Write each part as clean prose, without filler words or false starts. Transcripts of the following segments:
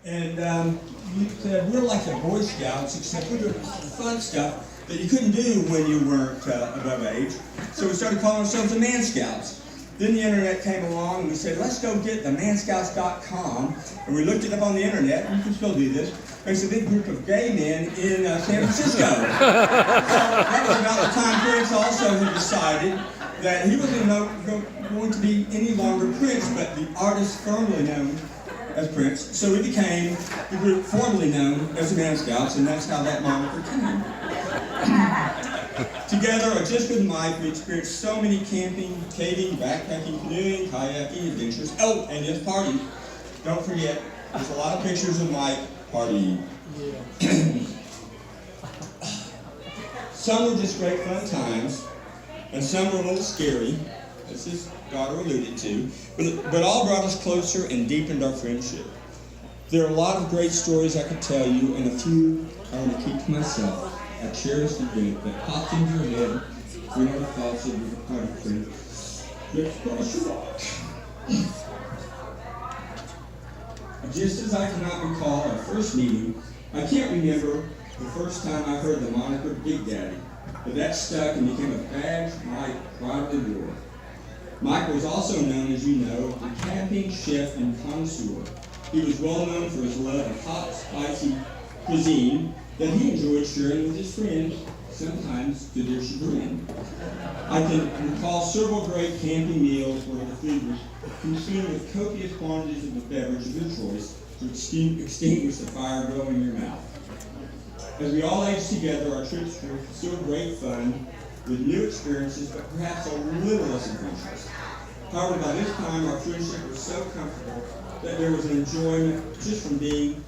And we said we're like the Boy Scouts, except we do fun stuff that you couldn't do when you weren't above age. So we started calling ourselves the Man Scouts. Then the internet came along and we said, let's go get the manscouts.com. And we looked it up on the internet, you can still do this. There's a big group of gay men in San Francisco. So that was about the time Prince also had decided that he wasn't going to be any longer Prince, but the artist formerly known as Prince. So we became the group formerly known as the Man Scouts, and that's how that moniker came. Together, or just with Mike, we experienced so many camping, caving, backpacking, canoeing, kayaking adventures. Oh, and this party. Don't forget, there's a lot of pictures of Mike partying. Yeah. Some were just great fun times, and some were a little scary, as his daughter alluded to, but all brought us closer and deepened our friendship. There are a lot of great stories I could tell you, and a few I want to keep to myself. A cherished event that popped into your head when our thoughts of your party friend. Let's cross your walk. Just as I cannot recall our first meeting, I can't remember the first time I heard the moniker Big Daddy, but that stuck and became a badge Mike proudly wore. Mike was also known, as you know, a camping chef and connoisseur. He was well known for his love of hot, spicy cuisine that he enjoyed sharing with his friends, sometimes to their chagrin. I can recall several great camping meals where the food was consumed with copious quantities of the beverage of your choice to extinguish the fire growing in your mouth. As we all aged together, our trips were still great fun, with new experiences, but perhaps a little less adventurous. However, by this time, our friendship was so comfortable that there was an enjoyment just from being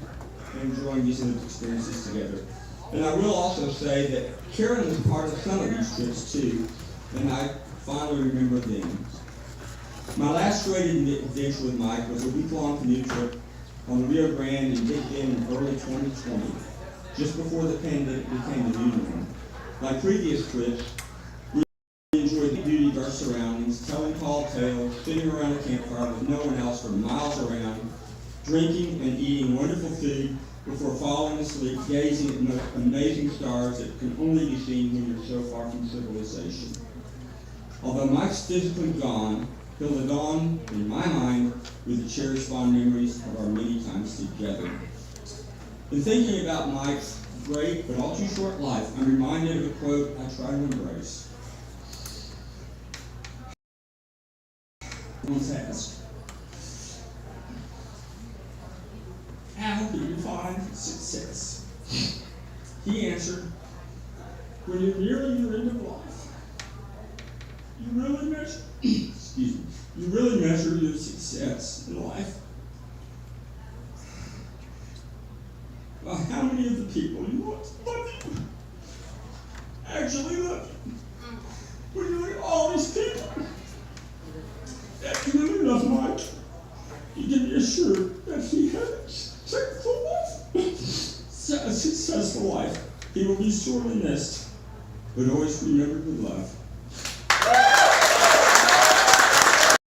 and enjoying these new experiences together. And I will also say that Karen was part of some of these trips too, and I fondly remember them. My last great adventure with Mike was a week-long canoe trip on the Rio Grande in Big Bend in early 2020, just before the pandemic became the new norm. Like previous trips, we enjoyed the beauty of our surroundings, telling tall tales, sitting around a campfire with no one else for miles around, drinking and eating wonderful food before falling asleep, gazing at the most amazing stars that can only be seen when you're so far from civilization. Although Mike's physically gone, he'll live on in my mind with the cherished fond memories of our many times together. In thinking about Mike's great but all too short life, I'm reminded of a quote I try to embrace. Once asked, how do you find success? He answered, when you're nearing your end of life, you really measure, you really measure your success in life by how many of the people you want to love you actually love you. When you look at all these people that really love Mike, you can be assured that he had a successful life. He will be sorely missed, but always remembered with love.